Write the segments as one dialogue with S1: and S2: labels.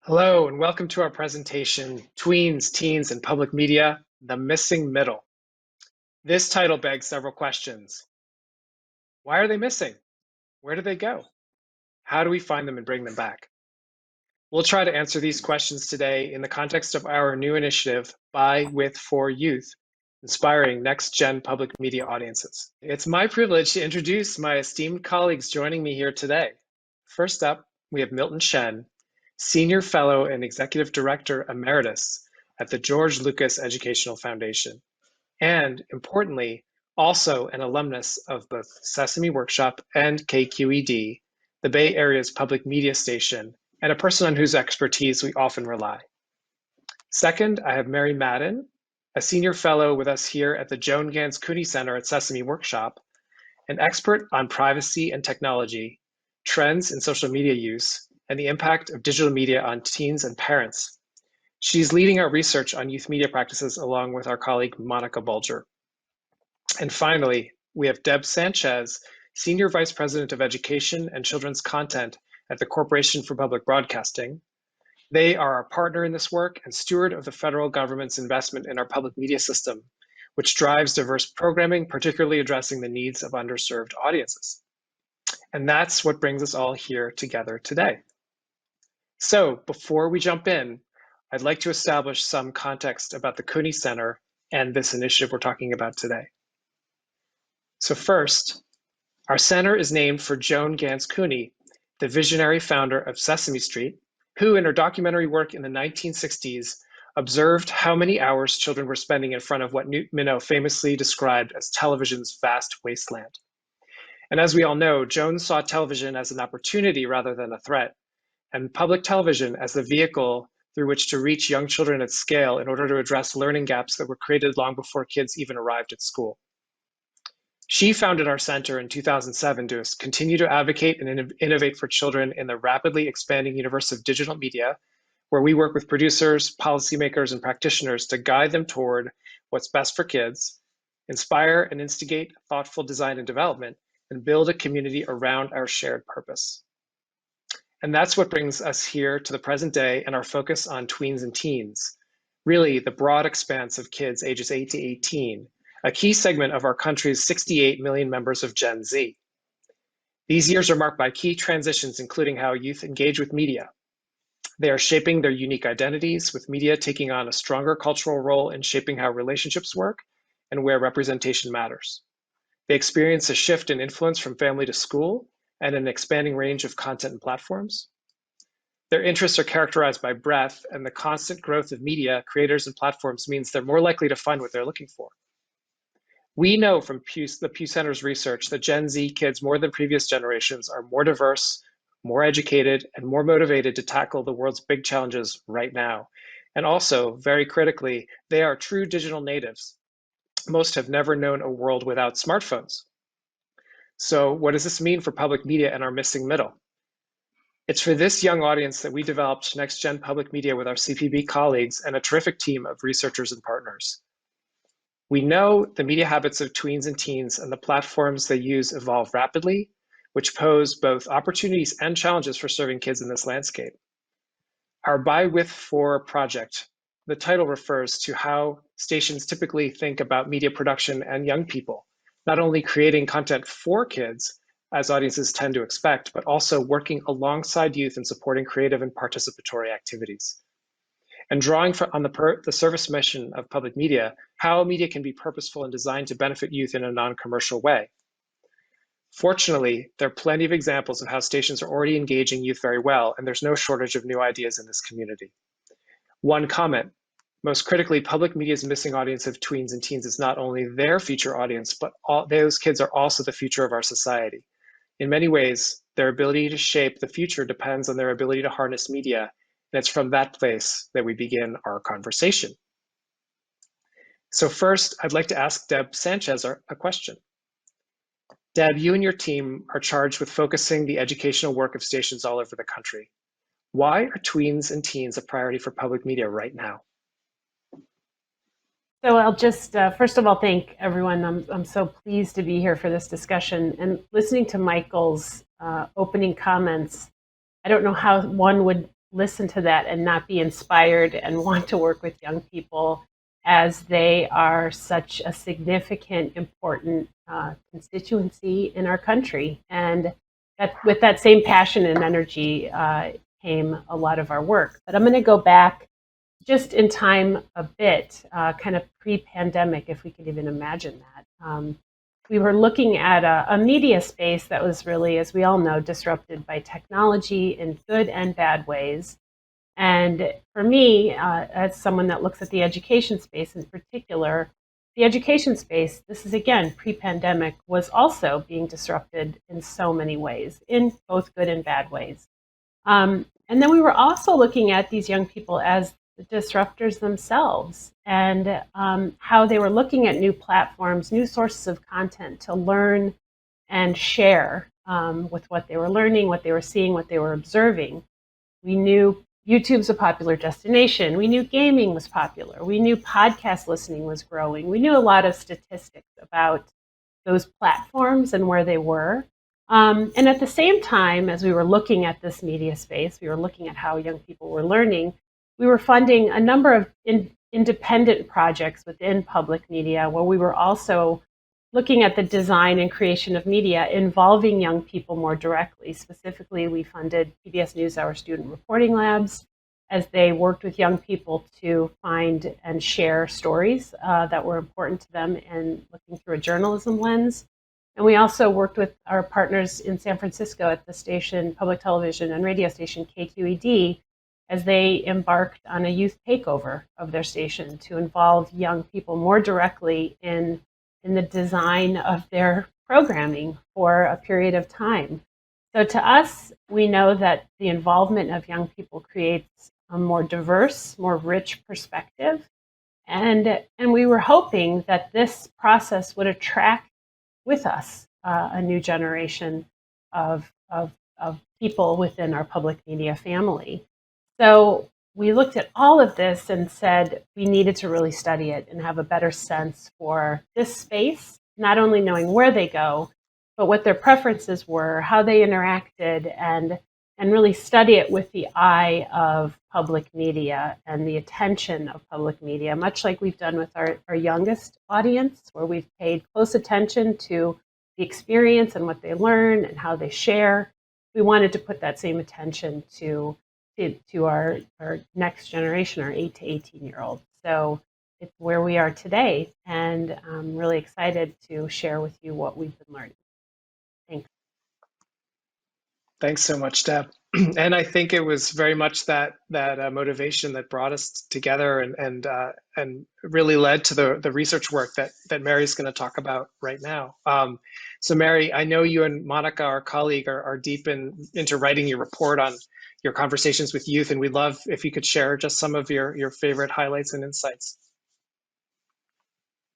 S1: Hello, and welcome to our presentation, Tweens, Teens, and Public Media, The Missing Middle. This title begs several questions. Why are they missing? Where do they go? How do we find them and bring them back? We'll try to answer these questions today in the context of our new initiative, By, With, For Youth, inspiring next-gen public media audiences. It's my privilege to introduce my esteemed colleagues joining me here today. First up, we have Milton Shen, Senior Fellow and Executive Director Emeritus at the George Lucas Educational Foundation, and importantly, also an alumnus of both Sesame Workshop and KQED, the Bay Area's public media station, and a person on whose expertise we often rely. Second, I have Mary Madden, a Senior Fellow with us here at the Joan Gans Kuni Center at Sesame Workshop, an expert on privacy and technology, trends in social media use, and the impact of digital media on teens and parents. She's leading our research on youth media practices along with our colleague Monica Bulger. And finally, we have Deb Sanchez, Senior Vice President of Education and Children's Content at the Corporation for Public Broadcasting. They are our partner in this work and steward of the federal government's investment in our public media system, which drives diverse programming, particularly addressing the needs of underserved audiences. And that's what brings us all here together today. So before we jump in, I'd like to establish some context about the Kuni Center and this initiative we're talking about today. So first, our center is named for Joan Gans Kuni, the visionary founder of Sesame Street, who in her documentary work in the 1960s observed how many hours children were spending in front of what Newt Minow famously described as television's vast wasteland. And as we all know, Joan saw television as an opportunity rather than a threat, and public television as the vehicle through which to reach young children at scale in order to address learning gaps that were created long before kids even arrived at school. She founded our center in 2007 to continue to advocate and innovate for children in the rapidly expanding universe of digital media, where we work with producers, policymakers, and practitioners to guide them toward what's best for kids, inspire and instigate thoughtful design and development, and build a community around our shared purpose. And that's what brings us here to the present day and our focus on tweens and teens, really the broad expanse of kids ages 8 to 18, a key segment of our country's 68 million members of Gen Z. These years are marked by key transitions, including how youth engage with media. They are shaping their unique identities, with media taking on a stronger cultural role in shaping how relationships work and where representation matters. They experience a shift in influence from family to school, and an expanding range of content and platforms. Their interests are characterized by breadth, and the constant growth of media, creators, and platforms means they're more likely to find what they're looking for. We know from the Pew Center's research that Gen Z kids, more than previous generations, are more diverse, more educated, and more motivated to tackle the world's big challenges right now. And also, very critically, they are true digital natives. Most have never known a world without smartphones. So what does this mean for public media and our missing middle? It's for this young audience that we developed Next Gen Public Media with our CPB colleagues and a terrific team of researchers and partners. We know the media habits of tweens and teens and the platforms they use evolve rapidly, which pose both opportunities and challenges for serving kids in this landscape. Our By With For project, the title refers to how stations typically think about media production and young people, not only creating content for kids, as audiences tend to expect, but also working alongside youth and supporting creative and participatory activities. And drawing on the service mission of public media, how media can be purposeful and designed to benefit youth in a non-commercial way. Fortunately, there are plenty of examples of how stations are already engaging youth very well, and there's no shortage of new ideas in this community. One comment. Most critically, public media's missing audience of tweens and teens is not only their future audience, but those kids are also the future of our society. In many ways, their ability to shape the future depends on their ability to harness media, and it's from that place that we begin our conversation. So first, I'd like to ask Deb Sanchez a question. Deb, you and your team are charged with focusing the educational work of stations all over the country. Why are tweens and teens a priority for public media right now?
S2: So I'll just, first of all, thank everyone. I'm so pleased to be here for this discussion. And listening to Michael's opening comments, I don't know how one would listen to that and not be inspired and want to work with young people, as they are such a significant, important constituency in our country. And with that same passion and energy came a lot of our work. But I'm going to go back just in time a bit, kind of pre-pandemic, if we could even imagine that. We were looking at a media space that was really, as we all know, disrupted by technology in good and bad ways. And for me, as someone that looks at the education space in particular, the education space, this is again pre-pandemic, was also being disrupted in so many ways, in both good and bad ways. And then we were also looking at these young people as the disruptors themselves, and how they were looking at new platforms, new sources of content to learn and share with what they were learning, what they were seeing, what they were observing. We knew YouTube's a popular destination. We knew gaming was popular. We knew podcast listening was growing. We knew a lot of statistics about those platforms and where they were. And at the same time, as we were looking at this media space, we were looking at how young people were learning, we were funding a number of independent projects within public media, where we were also looking at the design and creation of media involving young people more directly. Specifically, we funded PBS NewsHour Student Reporting Labs as they worked with young people to find and share stories that were important to them, and looking through a journalism lens. And we also worked with our partners in San Francisco at the station, public television and radio station KQED, as they embarked on a youth takeover of their station to involve young people more directly in the design of their programming for a period of time. So to us, we know that the involvement of young people creates a more diverse, more rich perspective. And we were hoping that this process would attract with us a new generation of people within our public media family. So we looked at all of this and said we needed to really study it and have a better sense for this space, not only knowing where they go, but what their preferences were, how they interacted, and really study it with the eye of public media and the attention of public media, much like we've done with our youngest audience, where we've paid close attention to the experience and what they learn and how they share. We wanted to put that same attention to our next generation, our 8 to 18-year-olds. So it's where we are today, and I'm really excited to share with you what we've been learning. Thanks.
S1: Thanks so much, Deb. And I think it was very much that motivation that brought us together, and really led to the research work that Mary's going to talk about right now. So Mary, I know you and Monica, our colleague, are deep into writing your report on your conversations with youth, and we'd love if you could share just some of your favorite highlights and insights.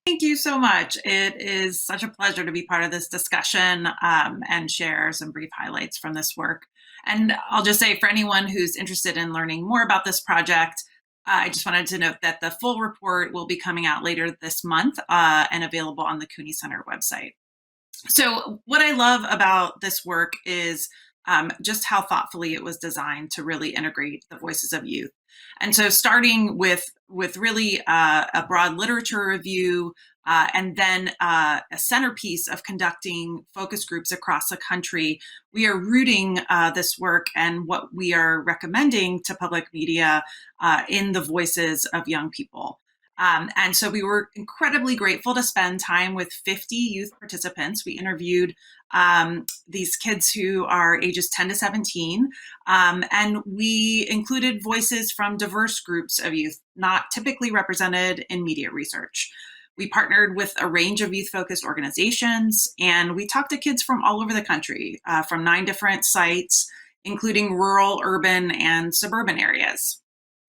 S3: Thank you so much. It is such a pleasure to be part of this discussion and share some brief highlights from this work. And I'll just say, for anyone who's interested in learning more about this project, I just wanted to note that the full report will be coming out later this month and available on the Kuni Center website. So what I love about this work is just how thoughtfully it was designed to really integrate the voices of youth. And so starting with really a broad literature review, and then a centerpiece of conducting focus groups across the country, we are rooting this work and what we are recommending to public media in the voices of young people. And so we were incredibly grateful to spend time with 50 youth participants. We interviewed these kids who are ages 10 to 17, and we included voices from diverse groups of youth, not typically represented in media research. We partnered with a range of youth-focused organizations, and we talked to kids from all over the country, from 9 different sites, including rural, urban, and suburban areas.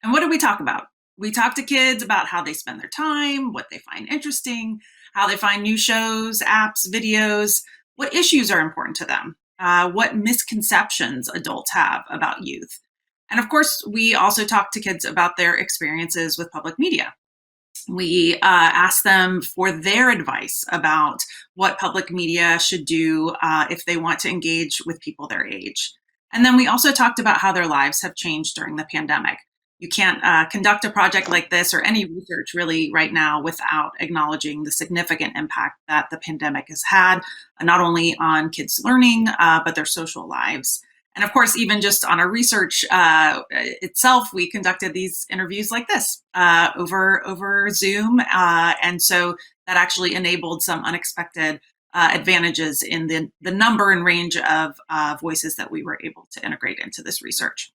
S3: And what did we talk about? We talk to kids about how they spend their time, what they find interesting, how they find new shows, apps, videos, what issues are important to them, what misconceptions adults have about youth. And of course, we also talk to kids about their experiences with public media. We asked them for their advice about what public media should do if they want to engage with people their age. And then we also talked about how their lives have changed during the pandemic. You can't conduct a project like this or any research really right now without acknowledging the significant impact that the pandemic has had, not only on kids' learning, but their social lives. And of course, even just on our research itself, we conducted these interviews like this over Zoom. And so that actually enabled some unexpected advantages in the number and range of voices that we were able to integrate into this research.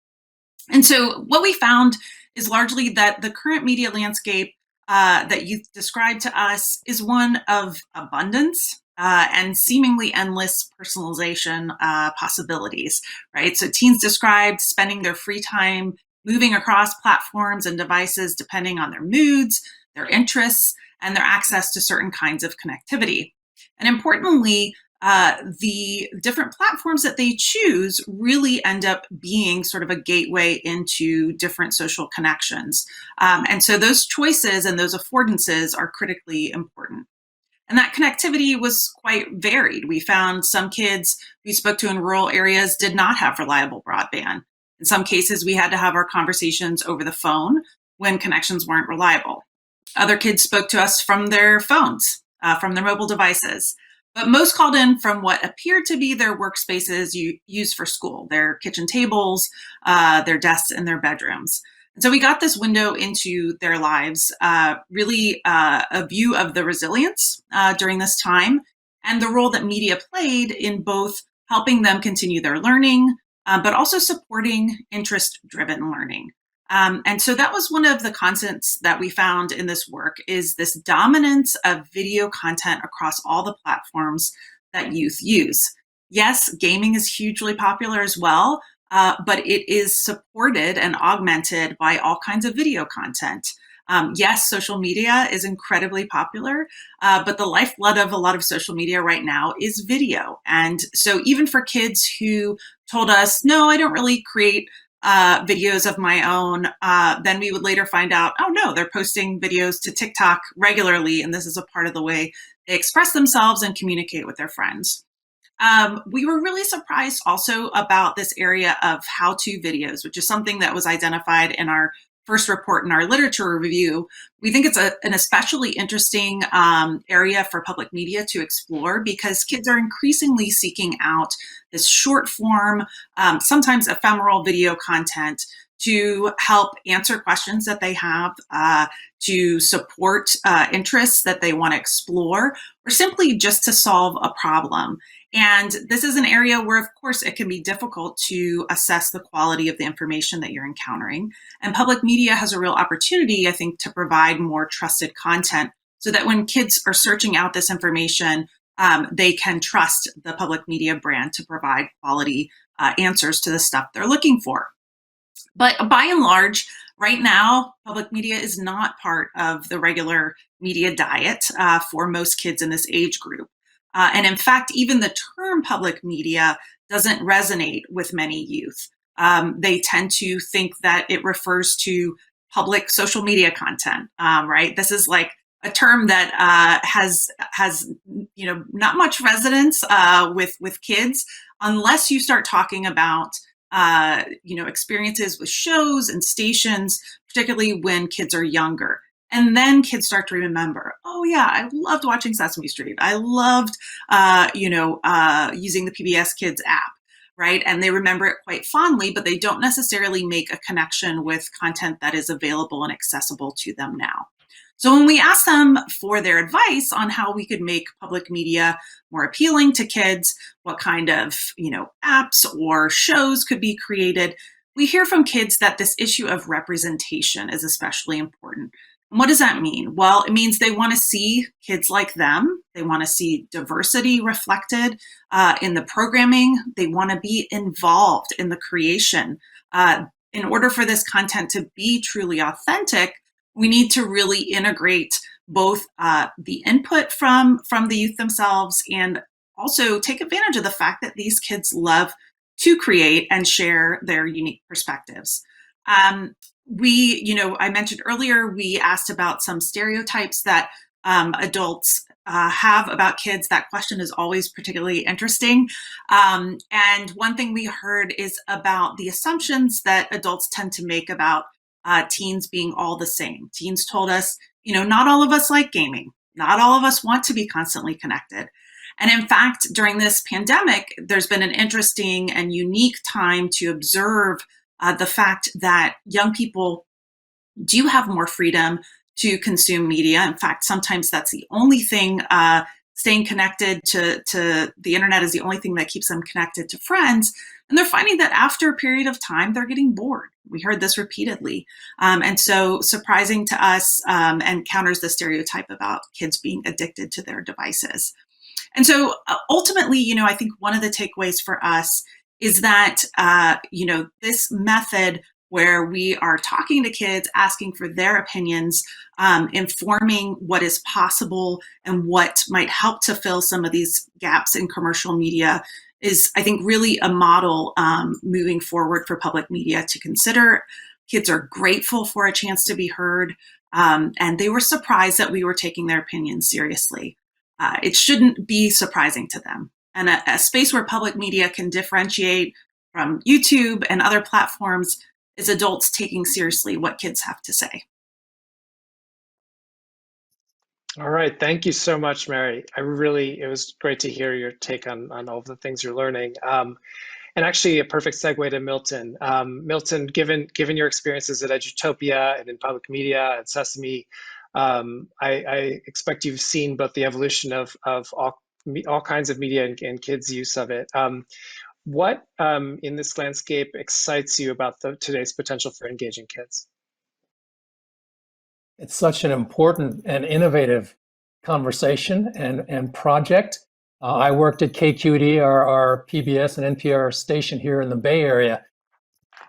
S3: And so what we found is largely that the current media landscape that you described to us is one of abundance and seemingly endless personalization possibilities, right? So teens described spending their free time moving across platforms and devices depending on their moods, their interests, and their access to certain kinds of connectivity. And importantly, the different platforms that they choose really end up being sort of a gateway into different social connections. And so those choices and those affordances are critically important. And that connectivity was quite varied. We found some kids we spoke to in rural areas did not have reliable broadband. In some cases, we had to have our conversations over the phone when connections weren't reliable. Other kids spoke to us from their phones, from their mobile devices. But most called in from what appeared to be their workspaces used for school, their kitchen tables, their desks, and their bedrooms. And so we got this window into their lives, really a view of the resilience during this time and the role that media played in both helping them continue their learning, but also supporting interest-driven learning. And so that was one of the constants that we found in this work is this dominance of video content across all the platforms that youth use. Yes, gaming is hugely popular as well, but it is supported and augmented by all kinds of video content. Yes, social media is incredibly popular, but the lifeblood of a lot of social media right now is video. And so even for kids who told us, no, I don't really create videos of my own, then we would later find out, oh no, they're posting videos to TikTok regularly, and this is a part of the way they express themselves and communicate with their friends. We were really surprised also about this area of how-to videos, which is something that was identified in our first report in our literature review. We think it's an especially interesting area for public media to explore because kids are increasingly seeking out this short form, sometimes ephemeral video content to help answer questions that they have, to support interests that they want to explore, or simply just to solve a problem. And this is an area where, of course, it can be difficult to assess the quality of the information that you're encountering. And public media has a real opportunity, I think, to provide more trusted content so that when kids are searching out this information, they can trust the public media brand to provide quality answers to the stuff they're looking for. But by and large, right now, public media is not part of the regular media diet for most kids in this age group. And in fact, even the term public media doesn't resonate with many youth. They tend to think that it refers to public social media content, right? This is like a term that has not much resonance with kids unless you start talking about experiences with shows and stations, particularly when kids are younger. And then kids start to remember, oh yeah, I loved watching Sesame Street. I loved, using the PBS Kids app, right? And they remember it quite fondly, but they don't necessarily make a connection with content that is available and accessible to them now. So when we ask them for their advice on how we could make public media more appealing to kids, what kind of, apps or shows could be created, we hear from kids that this issue of representation is especially important. And what does that mean? Well, it means they want to see kids like them. They want to see diversity reflected in the programming. They want to be involved in the creation. In order for this content to be truly authentic, we need to really integrate both the input from the youth themselves and also take advantage of the fact that these kids love to create and share their unique perspectives. I mentioned earlier, we asked about some stereotypes that adults have about kids. That question is always particularly interesting. And one thing we heard is about the assumptions that adults tend to make about teens being all the same. Teens told us, not all of us like gaming. Not all of us want to be constantly connected. And in fact, during this pandemic, there's been an interesting and unique time to observe the fact that young people do have more freedom to consume media. In fact, sometimes that's the only thing, staying connected to the internet is the only thing that keeps them connected to friends. And they're finding that after a period of time, they're getting bored. We heard this repeatedly. And so surprising to us, and counters the stereotype about kids being addicted to their devices. And so ultimately, I think one of the takeaways for us is that, this method where we are talking to kids, asking for their opinions, informing what is possible and what might help to fill some of these gaps in commercial media is, I think, really a model moving forward for public media to consider. Kids are grateful for a chance to be heard, and they were surprised that we were taking their opinions seriously. It shouldn't be surprising to them. And a space where public media can differentiate from YouTube and other platforms is adults taking seriously what kids have to say.
S1: All right, thank you so much, Mary. It was great to hear your take on all of the things you're learning. And actually a perfect segue to Milton. Milton, given your experiences at Edutopia and in public media and Sesame, I expect you've seen both the evolution of all kinds of media and kids' use of it. What in this landscape excites you about today's potential for engaging kids?
S4: It's such an important and innovative conversation and project. I worked at KQED, our PBS and NPR station here in the Bay Area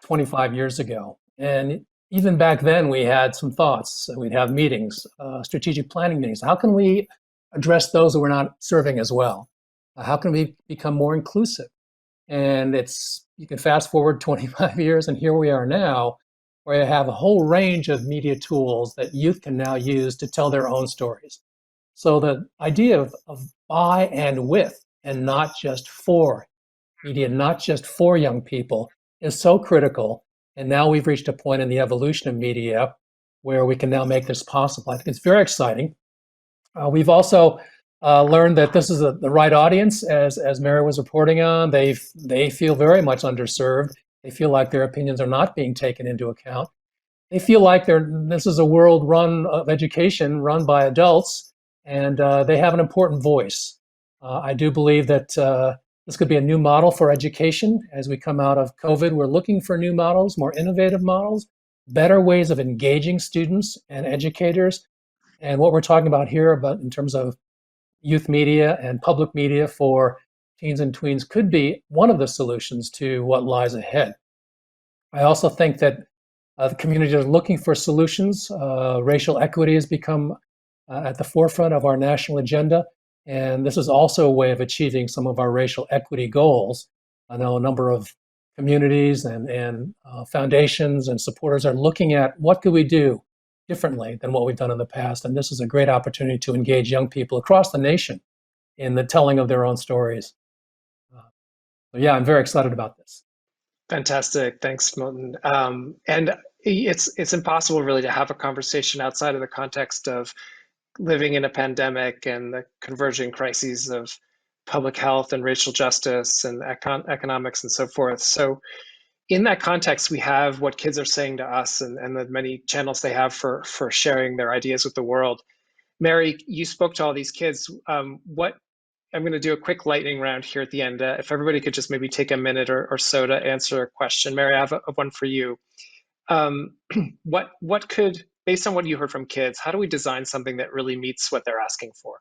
S4: 25 years ago. And even back then, we had some thoughts. We'd have meetings, strategic planning meetings. How can we address those that we're not serving as well? How can we become more inclusive? And you can fast forward 25 years, and here we are now, where you have a whole range of media tools that youth can now use to tell their own stories. So the idea of by and with, and not just for media, not just for young people, is so critical. And now we've reached a point in the evolution of media where we can now make this possible. I think it's very exciting. We've also learned that this is the right audience, as Mary was reporting on. They feel very much underserved. They feel like their opinions are not being taken into account. They feel like this is a world of education run by adults, and they have an important voice. I do believe that this could be a new model for education as we come out of COVID. We're looking for new models, more innovative models, better ways of engaging students and educators. And what we're talking about here in terms of youth media and public media for teens and tweens could be one of the solutions to what lies ahead. I also think that the community is looking for solutions. Racial equity has become at the forefront of our national agenda, and this is also a way of achieving some of our racial equity goals. I know a number of communities and foundations and supporters are looking at what could we do differently than what we've done in the past, and this is a great opportunity to engage young people across the nation in the telling of their own stories. So yeah, I'm very excited about this.
S1: Fantastic, thanks, Milton. And it's impossible really to have a conversation outside of the context of living in a pandemic and the converging crises of public health and racial justice and economics and so forth. So in that context, we have what kids are saying to us and the many channels they have for sharing their ideas with the world. Mary, you spoke to all these kids. I'm going to do a quick lightning round here at the end. If everybody could just maybe take a minute or so to answer a question. Mary, I have one for you. What could, based on what you heard from kids, how do we design something that really meets what they're asking for?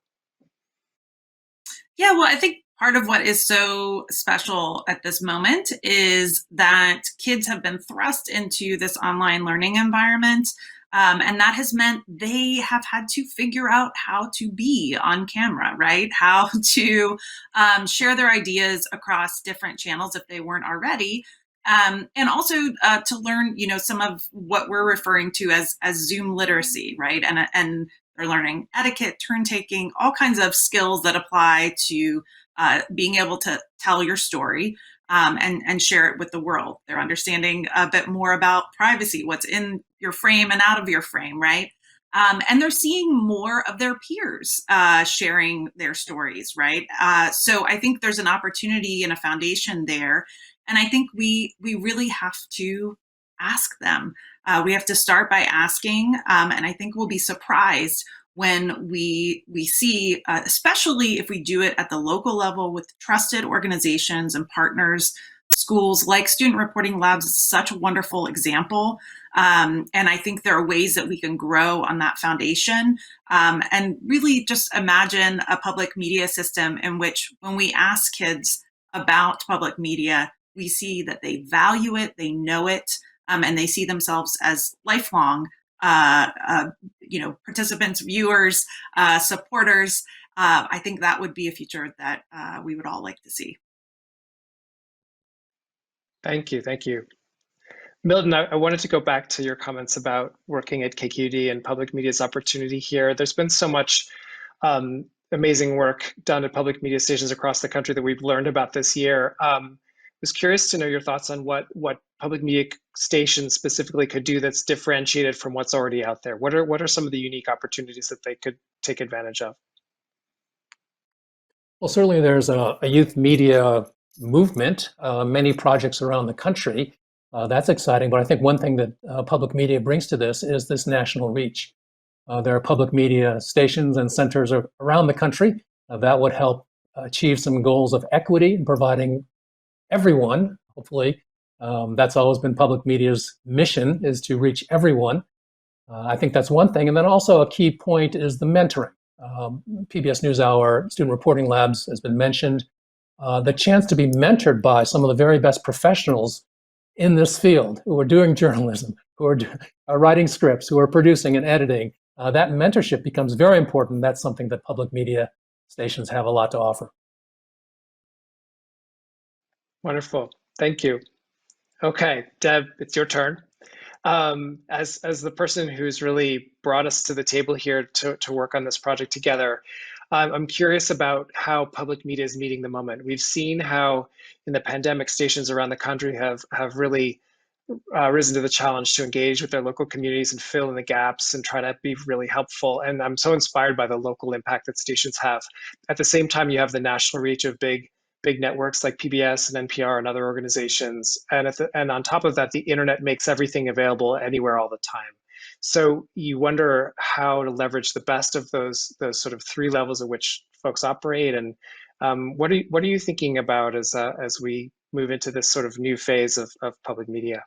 S3: Yeah, well, I think part of what is so special at this moment is that kids have been thrust into this online learning environment. And that has meant they have had to figure out how to be on camera, right? How to share their ideas across different channels if they weren't already. And also to learn, some of what we're referring to as Zoom literacy, right? And they're learning etiquette, turn taking, all kinds of skills that apply to being able to tell your story and share it with the world. They're understanding a bit more about privacy, what's in your frame and out of your frame, right? And they're seeing more of their peers sharing their stories, right? So I think there's an opportunity and a foundation there. And I think we really have to ask them. We have to start by asking, and I think we'll be surprised when we see, especially if we do it at the local level with trusted organizations and partners, schools like Student Reporting Labs is such a wonderful example. And I think there are ways that we can grow on that foundation and really just imagine a public media system in which when we ask kids about public media, we see that they value it, they know it, and they see themselves as lifelong participants, viewers, supporters. I think that would be a future that we would all like to see.
S1: Thank you. Thank you. Milton, I wanted to go back to your comments about working at KQED and public media's opportunity here. There's been so much amazing work done at public media stations across the country that we've learned about this year. I was curious to know your thoughts on what public media stations specifically could do that's differentiated from what's already out there. What are some of the unique opportunities that they could take advantage of?
S4: Well, certainly there's a youth media movement, many projects around the country. That's exciting, but I think one thing that public media brings to this is this national reach. There are public media stations and centers around the country that would help achieve some goals of equity and providing everyone, hopefully. That's always been public media's mission, is to reach everyone. I think that's one thing. And then also a key point is the mentoring. PBS NewsHour, Student Reporting Labs has been mentioned. The chance to be mentored by some of the very best professionals in this field who are doing journalism, who are writing scripts, who are producing and editing. That mentorship becomes very important. That's something that public media stations have a lot to offer.
S1: Wonderful. Thank you. Okay, Deb, it's your turn. As the person who's really brought us to the table here to work on this project together, I'm curious about how public media is meeting the moment. We've seen how in the pandemic, stations around the country have really risen to the challenge to engage with their local communities and fill in the gaps and try to be really helpful. And I'm so inspired by the local impact that stations have. At the same time, you have the national reach of big networks like PBS and NPR and other organizations. And on top of that, the internet makes everything available anywhere all the time. So you wonder how to leverage the best of those sort of three levels at which folks operate. And what are you thinking about as we move into this sort of new phase of public media?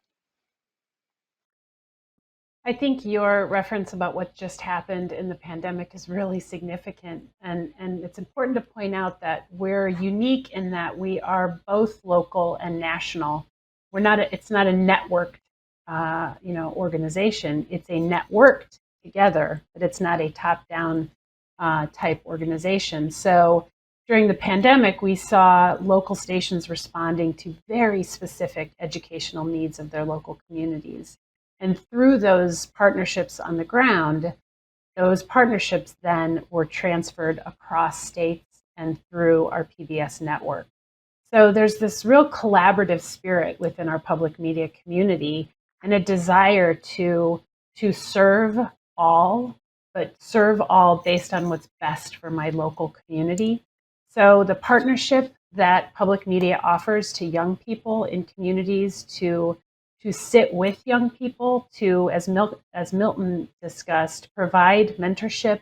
S2: I think your reference about what just happened in the pandemic is really significant. And it's important to point out that we're unique in that we are both local and national. It's not a networked organization. It's a networked together, but it's not a top-down type organization. So during the pandemic, we saw local stations responding to very specific educational needs of their local communities. And through those partnerships on the ground, those partnerships then were transferred across states and through our PBS network. So there's this real collaborative spirit within our public media community and a desire to serve all, but serve all based on what's best for my local community. So the partnership that public media offers to young people in communities to sit with young people, to, as Milton discussed, provide mentorship,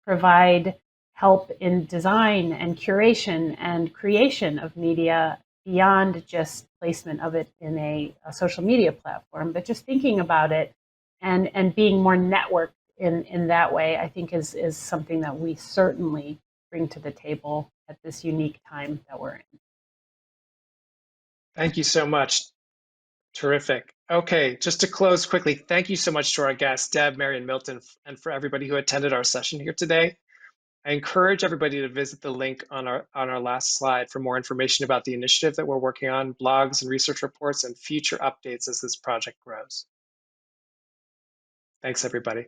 S2: provide help in design and curation and creation of media beyond just placement of it in a social media platform, but just thinking about it and being more networked in that way, I think is something that we certainly bring to the table at this unique time that we're in.
S1: Thank you so much. Terrific. Okay, just to close quickly, thank you so much to our guests, Deb, Mary, and Milton, and for everybody who attended our session here today. I encourage everybody to visit the link on our last slide for more information about the initiative that we're working on, blogs and research reports, and future updates as this project grows. Thanks, everybody.